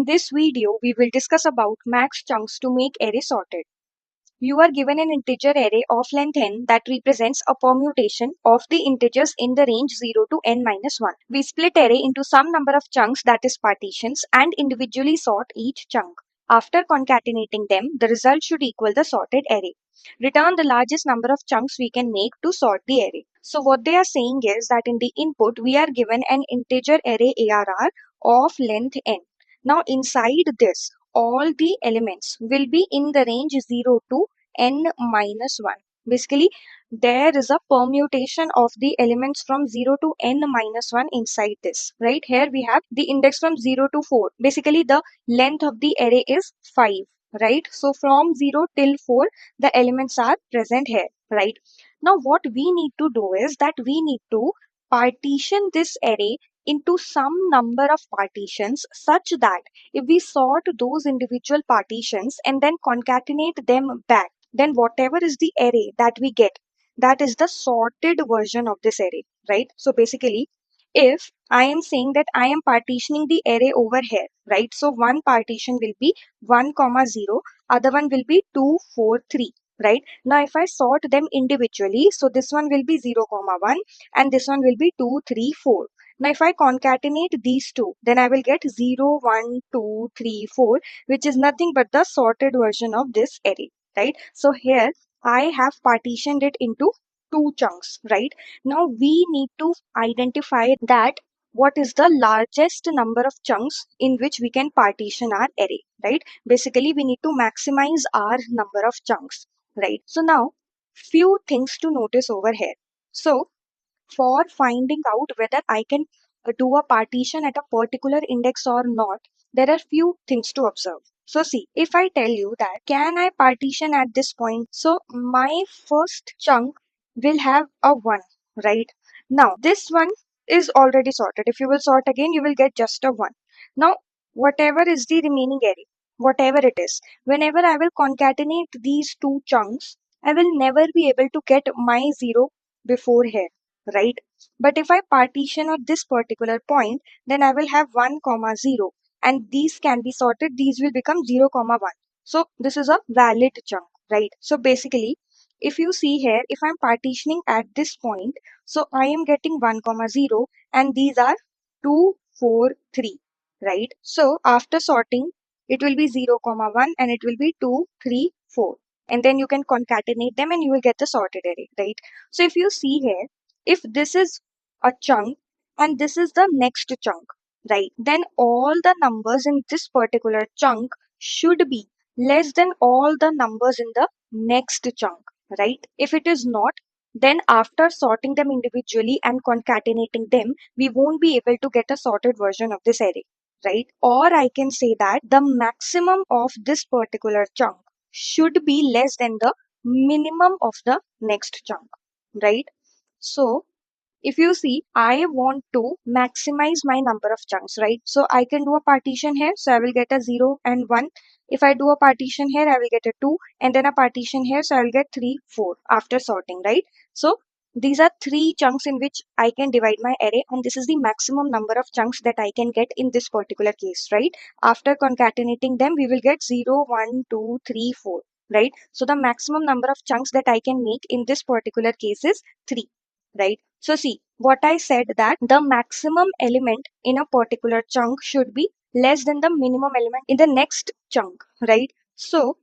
In this video, we will discuss about max chunks to make array sorted. You are given an integer array of length n that represents a permutation of the integers in the range 0 to n minus 1. We split array into some number of chunks, that is partitions, and individually sort each chunk. After concatenating them, the result should equal the sorted array. Return the largest number of chunks we can make to sort the array. So what they are saying is that in the input, we are given an integer array ARR of length n. Now inside this, all the elements will be in the range 0 to n minus 1. Basically, there is a permutation of the elements from 0 to n minus 1 inside this. Right here we have the index from 0 to 4. Basically, the length of the array is 5. Right? So from 0 till 4, the elements are present here. Right? Now what we need to do is that we need to partition this array into some number of partitions such that if we sort those individual partitions and then concatenate them back, then whatever is the array that we get, that is the sorted version of this array, right? So basically, if I am saying that I am partitioning the array over here, right? So one partition will be 1 comma 0, other one will be 2 4 3, right? Now if I sort them individually, so this one will be 0 comma 1 and this one will be 2 3 4. Now if I concatenate these two, then I will get 0 1 2 3 4, which is nothing but the sorted version of this array, right? So here I have partitioned it into two chunks, right? Now we need to identify that what is the largest number of chunks in which we can partition our array, right? Basically, we need to maximize our number of chunks, right? So now few things to notice over here. So for finding out whether I can do a partition at a particular index or not, there are few things to observe. So see, if I tell you that can I partition at this point, so my first chunk will have a 1, right? Now this one is already sorted. If you will sort again, you will get just a 1. Now whatever is the remaining array, whatever it is, whenever I will concatenate these two chunks, I will never be able to get my 0 before here, right? But if I partition at this particular point, then I will have 1 comma 0 and these can be sorted. These will become 0 comma 1. So this is a valid chunk, right? So basically, if you see here, if I'm partitioning at this point, so I am getting 1 comma 0 and these are 2 4 3, right? So after sorting, it will be 0 comma 1 and it will be 2 3 4, and then you can concatenate them and you will get the sorted array, right? So if you see here, if this is a chunk and this is the next chunk, right, then all the numbers in this particular chunk should be less than all the numbers in the next chunk, right? If it is not, then after sorting them individually and concatenating them, we won't be able to get a sorted version of this array, right? Or I can say that the maximum of this particular chunk should be less than the minimum of the next chunk, right? So if you see, I want to maximize my number of chunks, right? So I can do a partition here. So I will get a 0 and 1. If I do a partition here, I will get a 2 and then a partition here. So I will get 3, 4 after sorting, right? So these are three chunks in which I can divide my array, and this is the maximum number of chunks that I can get in this particular case, right? After concatenating them, we will get 0, 1, 2, 3, 4, right? So the maximum number of chunks that I can make in this particular case is 3, right? So see, what I said that the maximum element in a particular chunk should be less than the minimum element in the next chunk, right? So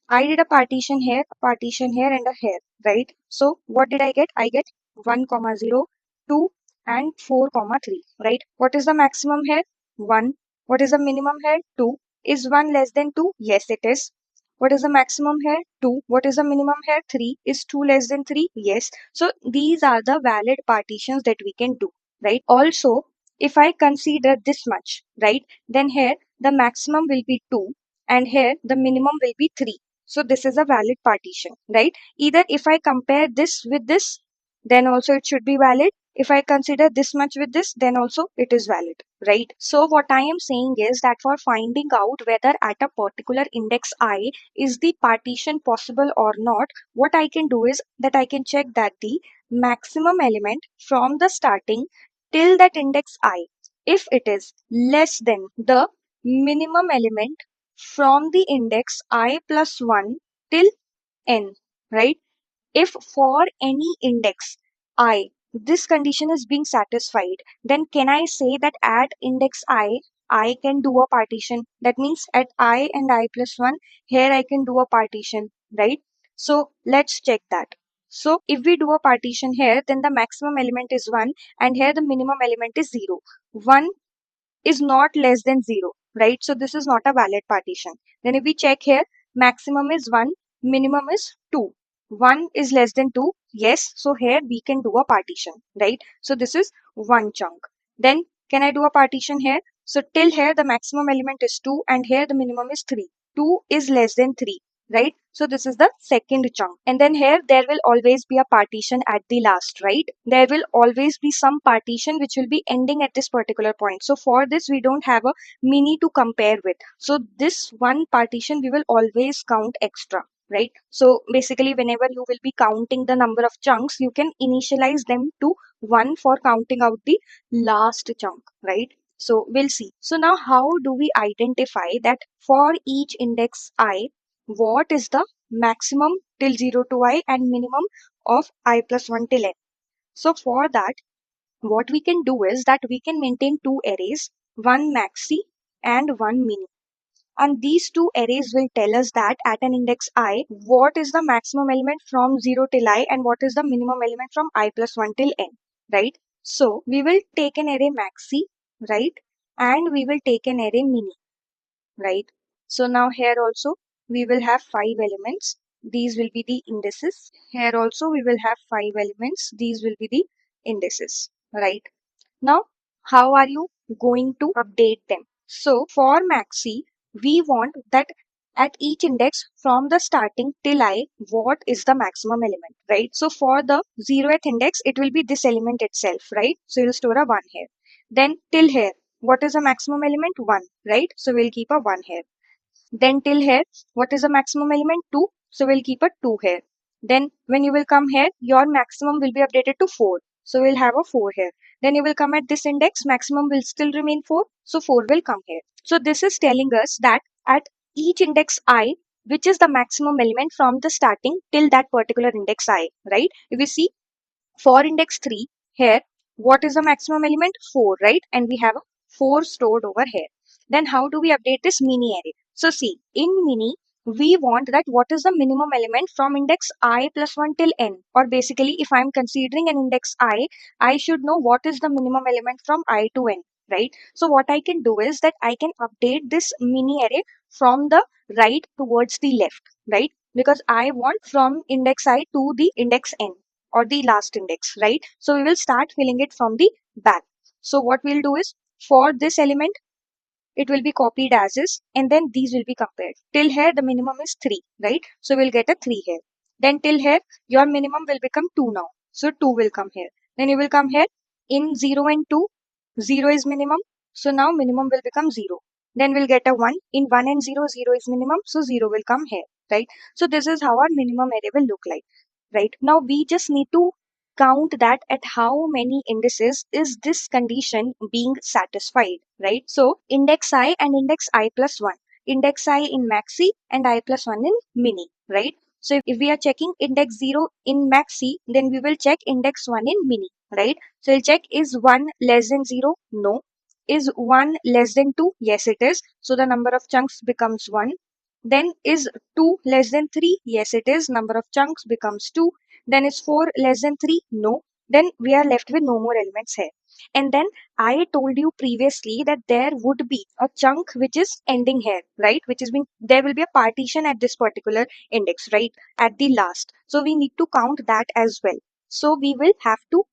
I did a partition here and a here, right? So what did I get? I get 1 comma 0, 2 and 4 comma 3, right? What is the maximum here? 1. What is the minimum here? 2. Is 1 less than 2? Yes, it is. What is the maximum here? 2. What is the minimum here? 3. Is 2 less than 3? Yes. So these are the valid partitions that we can do, right? Also, if I consider this much, right, then here the maximum will be 2 and here the minimum will be 3. So this is a valid partition, right? Either if I compare this with this, then also it should be valid. If I consider this much with this, then also it is valid, right? So what I am saying is that for finding out whether at a particular index I is the partition possible or not, what I can do is that I can check that the maximum element from the starting till that index I, if it is less than the minimum element from the index I plus 1 till n, right? If for any index I, this condition is being satisfied, then can I say that at index I can do a partition? That means at I and I plus 1, here I can do a partition, right? So let's check that. So if we do a partition here, then the maximum element is 1 and here the minimum element is 0. 1 is not less than 0, right? So this is not a valid partition. Then if we check here, maximum is 1, minimum is 2. 1 is less than 2, yes. So here we can do a partition, right? So this is one chunk. Then can I do a partition here? So till here the maximum element is 2 and here the minimum is 3. 2 is less than 3, right? So this is the second chunk. And then here there will always be a partition at the last, right? There will always be some partition which will be ending at this particular point. So for this we don't have a mini to compare with. So this one partition we will always count extra, right? So basically whenever you will be counting the number of chunks, you can initialize them to 1 for counting out the last chunk, right? So we'll see. So now how do we identify that for each index I, what is the maximum till 0 to I and minimum of I plus 1 till n? So for that, what we can do is that we can maintain two arrays, one maxi and one mini. And these two arrays will tell us that at an index I, what is the maximum element from 0 till I and what is the minimum element from I plus 1 till n, right? So we will take an array maxi, right? And we will take an array mini, right? So now here also we will have 5 elements. These will be the indices. Here also we will have 5 elements. These will be the indices, right? Now, how are you going to update them? So for maxi, we want that at each index from the starting till I, what is the maximum element, right? So for the 0th index, it will be this element itself, right? So you'll store a 1 here. Then till here, what is the maximum element? 1, right? So we'll keep a 1 here. Then till here, what is the maximum element? 2. So we'll keep a 2 here. Then when you will come here, your maximum will be updated to 4. So we'll have a 4 here. Then you will come at this index, maximum will still remain 4. So 4 will come here. So this is telling us that at each index I, which is the maximum element from the starting till that particular index I, right? If we see for index 3 here, what is the maximum element? 4, right? And we have a 4 stored over here. Then how do we update this mini array? So see, in mini, we want that what is the minimum element from index I plus 1 till n. Or basically, if I'm considering an index I should know what is the minimum element from I to n, right? So what I can do is that I can update this mini array from the right towards the left, right? Because I want from index I to the index n or the last index, right? So we will start filling it from the back. So what we'll do is for this element, it will be copied as is and then these will be compared. Till here the minimum is 3, right? So we'll get a 3 here. Then till here your minimum will become 2 now. So 2 will come here. Then you will come here in 0 and 2. 0 is minimum. So now minimum will become 0. Then we'll get a 1. In 1 and 0, 0 is minimum. So 0 will come here, right? So this is how our minimum array will look like, right? Now we just need to count that at how many indices is this condition being satisfied, right? So index I and index I plus 1, index I in maxi and I plus 1 in mini, right? So if we are checking index 0 in maxi, then we will check index 1 in mini, right? So we'll check is 1 less than 0? No. Is 1 less than 2? Yes, it is. So the number of chunks becomes 1. Then is 2 less than 3? Yes, it is. Number of chunks becomes 2. Then is 4 less than 3? No. Then we are left with no more elements here. And then I told you previously that there would be a chunk which is ending here, right? Which is being, there will be a partition at this particular index, right? At the last. So we need to count that as well. So we will have to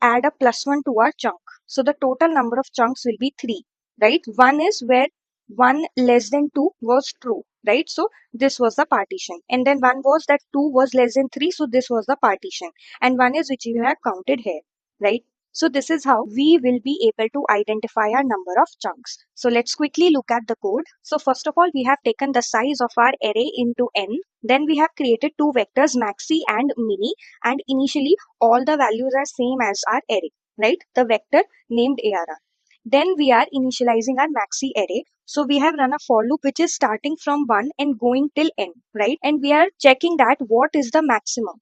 add a plus 1 to our chunk. So the total number of chunks will be 3, right? One is where 1 less than 2 was true, right? So this was the partition. And then one was that 2 was less than 3. So this was the partition. And one is which we have counted here, right? So this is how we will be able to identify our number of chunks. So let's quickly look at the code. So first of all, we have taken the size of our array into n. Then we have created two vectors maxi and mini. And initially all the values are same as our array, right? The vector named ARR. Then we are initializing our maxi array. So we have run a for loop which is starting from 1 and going till n, right? And we are checking that what is the maximum,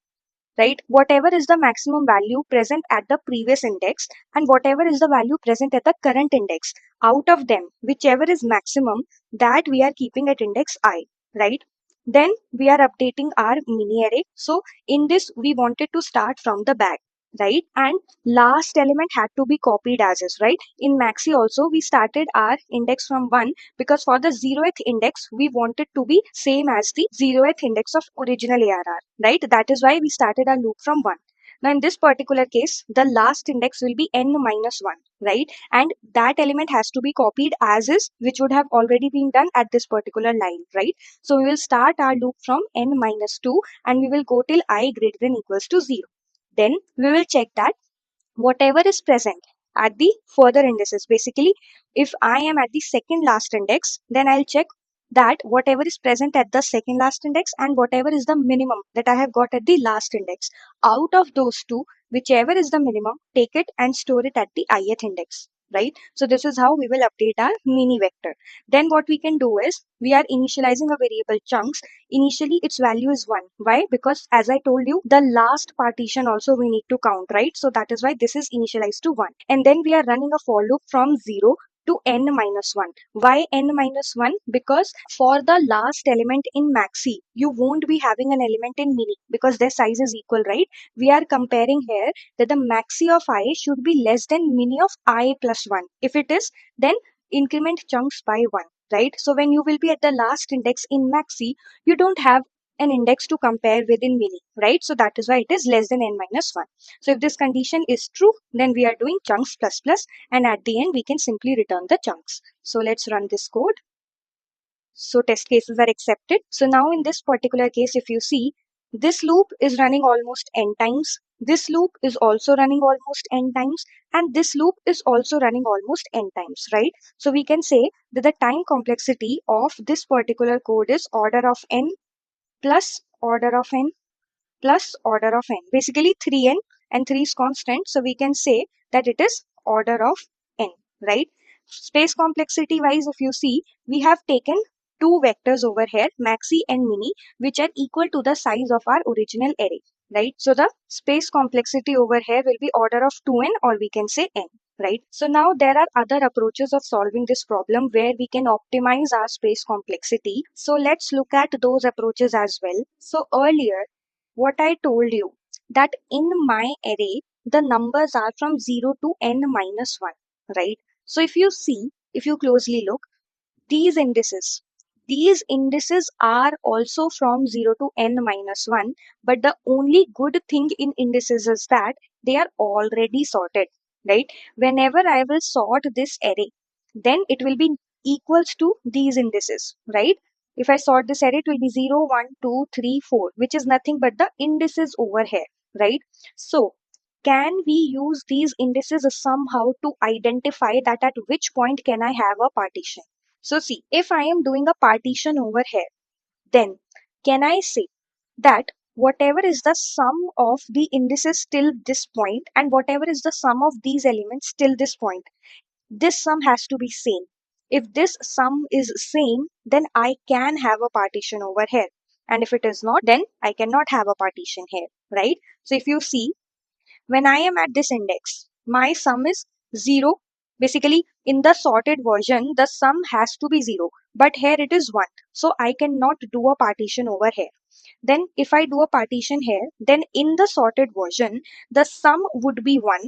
right? Whatever is the maximum value present at the previous index and whatever is the value present at the current index, out of them, whichever is maximum, that we are keeping at index I, right? Then we are updating our mini array. So in this, we wanted to start from the back, right? And last element had to be copied as is, right? In maxi also, we started our index from 1 because for the 0th index, we wanted to be same as the 0th index of original ARR, right? That is why we started our loop from 1. Now, in this particular case, the last index will be n minus 1, right? And that element has to be copied as is, which would have already been done at this particular line, right? So we will start our loop from n minus 2 and we will go till I greater than equals to 0. Then we will check that whatever is present at the further indices. Basically, if I am at the second last index, then I'll check that whatever is present at the second last index and whatever is the minimum that I have got at the last index. Out of those two, whichever is the minimum, take it and store it at the ith index. Right? So this is how we will update our mini vector. Then what we can do is we are initializing a variable chunks. Initially its value is 1. Why? Because as I told you, the last partition also we need to count, right? So that is why this is initialized to 1. And then we are running a for loop from 0 to n minus 1. Why n minus 1? Because for the last element in maxi, you won't be having an element in mini because their size is equal, right? We are comparing here that the maxi of I should be less than mini of I plus 1. If it is, then increment chunks by 1, right? So when you will be at the last index in maxi, you don't have an index to compare with in mini, right? So that is why it is less than n minus 1. So if this condition is true, then we are doing chunks plus plus, and at the end we can simply return the chunks. So let's run this code. So test cases are accepted. So now in this particular case, if you see, this loop is running almost n times. This loop is also running almost n times. And this loop is also running almost n times, right? So we can say that the time complexity of this particular code is order of n plus order of n plus order of n. Basically 3n, and 3 is constant. So we can say that it is order of n, right? Space complexity wise, if you see, we have taken two vectors over here, maxi and mini, which are equal to the size of our original array, right? So the space complexity over here will be order of 2n, or we can say n. Right. So now there are other approaches of solving this problem where we can optimize our space complexity. So let's look at those approaches as well. So earlier, what I told you, that in my array, the numbers are from 0 to n minus 1, right? So if you see, if you closely look, these indices, these indices are also from 0 to n minus 1, but the only good thing in indices is that they are already sorted, right? Whenever I will sort this array, then it will be equals to these indices, right? If I sort this array, it will be 0, 1, 2, 3, 4, which is nothing but the indices over here, right? So can we use these indices somehow to identify that at which point can I have a partition? So see, if I am doing a partition over here, then can I say that whatever is the sum of the indices till this point and whatever is the sum of these elements till this point, this sum has to be same. If this sum is same, then I can have a partition over here. And if it is not, then I cannot have a partition here, right? So if you see, when I am at this index, my sum is 0. Basically, in the sorted version, the sum has to be 0. But here it is 1. So I cannot do a partition over here. Then if I do a partition here, then in the sorted version, the sum would be 1.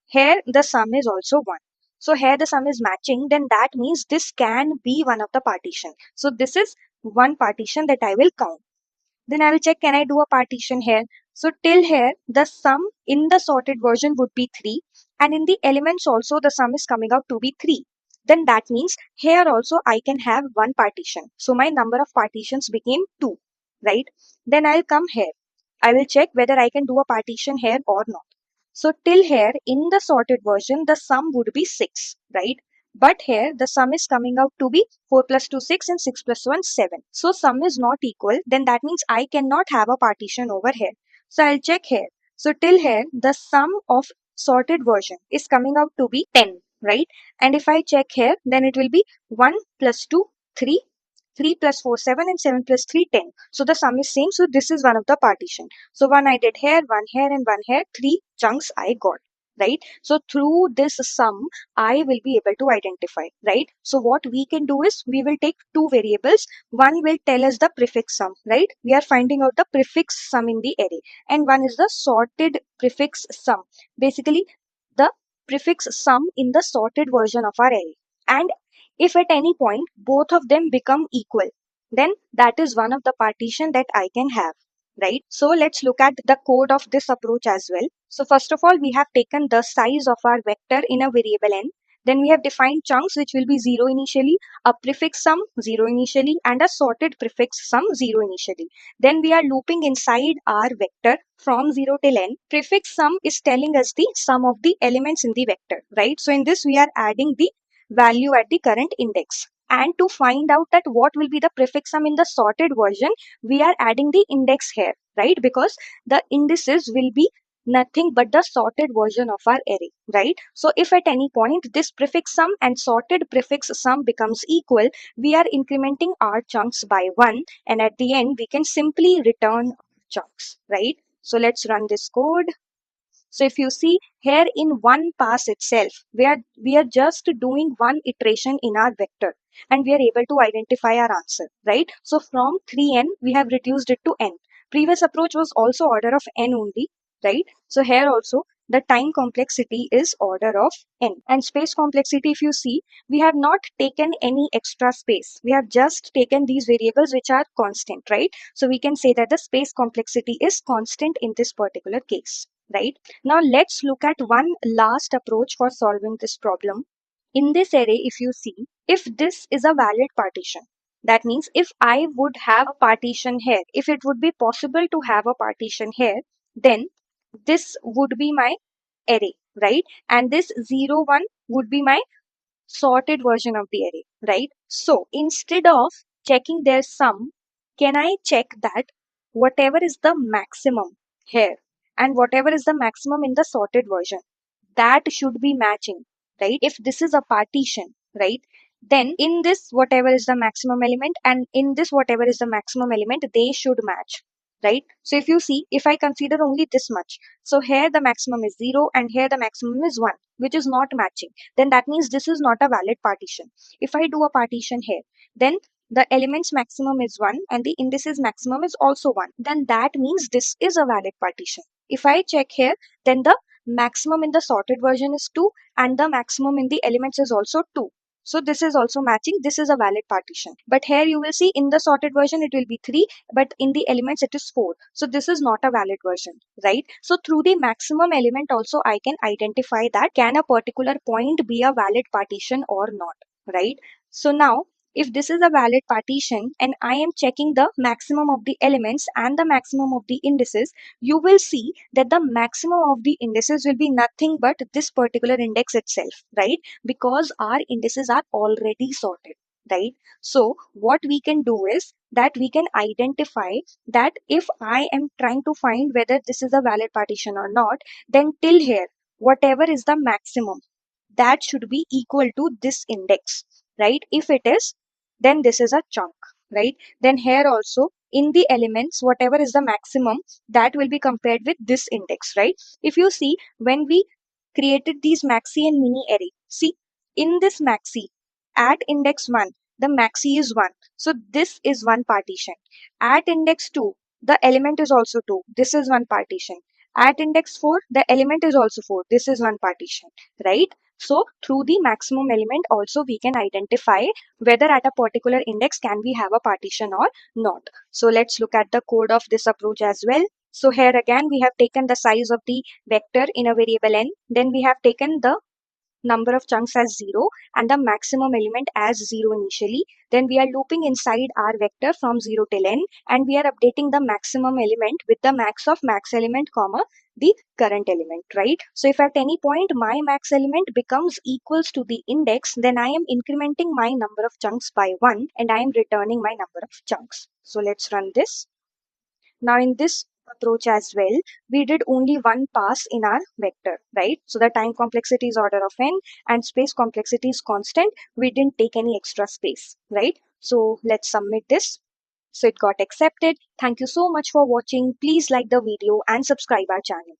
Here the sum is also 1. So here the sum is matching, then that means this can be one of the partition. So this is one partition that I will count. Then I will check, can I do a partition here? So till here, the sum in the sorted version would be 3. And in the elements also, the sum is coming out to be 3. Then that means here also I can have one partition. So my number of partitions became 2, right? Then I'll come here. I will check whether I can do a partition here or not. So till here, in the sorted version, the sum would be 6, right? But here the sum is coming out to be 4 plus 2 6 and 6 plus 1 7. So sum is not equal. Then that means I cannot have a partition over here. So I'll check here. So till here the sum of sorted version is coming out to be 10. right? And if I check here, then it will be 1 plus 2, 3, 3 plus 4, 7, and 7 plus 3, 10. So the sum is same. So this is one of the partition. So one I did here, one here, and one here. 3 chunks I got, right? So through this sum, I will be able to identify, right? So what we can do is we will take two variables. One will tell us the prefix sum, right? We are finding out the prefix sum in the array. And one is the sorted prefix sum. Basically, the prefix sum in the sorted version of our array. And if at any point both of them become equal, then that is one of the partition that I can have, right? So let's look at the code of this approach as well. So first of all, we have taken the size of our vector in a variable n. Then we have defined chunks which will be 0 initially, a prefix sum 0 initially, and a sorted prefix sum 0 initially. Then we are looping inside our vector from 0 till n. Prefix sum is telling us the sum of the elements in the vector, right? So in this we are adding the value at the current index. And to find out that what will be the prefix sum in the sorted version, we are adding the index here, right? Because the indices will be nothing but the sorted version of our array, right? So if at any point this prefix sum and sorted prefix sum becomes equal, we are incrementing our chunks by 1, and at the end we can simply return chunks, right? So let's run this code. So if you see here in one pass itself, we are just doing one iteration in our vector, and we are able to identify our answer, right? So from 3n, we have reduced it to n. Previous approach was also order of n only, right? So here also the time complexity is order of n. And space complexity, if you see, we have not taken any extra space. We have just taken these variables which are constant, right? So we can say that the space complexity is constant in this particular case, right? Now let's look at one last approach for solving this problem. In this array, if you see, if this is a valid partition, that means if I would have a partition here, if it would be possible to have a partition here, then this would be my array, right? And this 0, 1 would be my sorted version of the array, right? So instead of checking their sum, can I check that whatever is the maximum here and whatever is the maximum in the sorted version, that should be matching, right? If this is a partition, right, then in this whatever is the maximum element and in this whatever is the maximum element, they should match, right? So if you see, if I consider only this much, so here the maximum is 0 and here the maximum is 1, which is not matching, then that means this is not a valid partition. If I do a partition here, then the elements maximum is 1 and the indices maximum is also 1, then that means this is a valid partition. If I check here, then the maximum in the sorted version is 2 and the maximum in the elements is also 2. So this is also matching. This is a valid partition. But here you will see in the sorted version it will be 3, but in the elements it is 4. So this is not a valid version, right? So through the maximum element also I can identify that can a particular point be a valid partition or not, right? So now if this is a valid partition and I am checking the maximum of the elements and the maximum of the indices, you will see that the maximum of the indices will be nothing but this particular index itself, right? Because our indices are already sorted, right? So what we can do is that we can identify that if I am trying to find whether this is a valid partition or not, then till here, whatever is the maximum, that should be equal to this index, right? If it is, then this is a chunk, right? Then here also in the elements, whatever is the maximum, that will be compared with this index, right? If you see, when we created these maxi and mini array, see in this maxi at index 1, the maxi is 1. So this is one partition. At index 2, the element is also 2. This is one partition. At index 4, the element is also 4. This is one partition, right? So through the maximum element also we can identify whether at a particular index can we have a partition or not. So let's look at the code of this approach as well. So here again we have taken the size of the vector in a variable n. Then we have taken the number of chunks as 0 and the maximum element as 0 initially. Then we are looping inside our vector from 0 till n and we are updating the maximum element with the max of max element comma the current element, right? So if at any point my max element becomes equals to the index, then I am incrementing my number of chunks by 1 and I am returning my number of chunks. So let's run this. Now in this approach as well, we did only one pass in our vector, right? So the time complexity is order of n and space complexity is constant. We didn't take any extra space, right? So let's submit this. So it got accepted. Thank you so much for watching. Please like the video and subscribe our channel.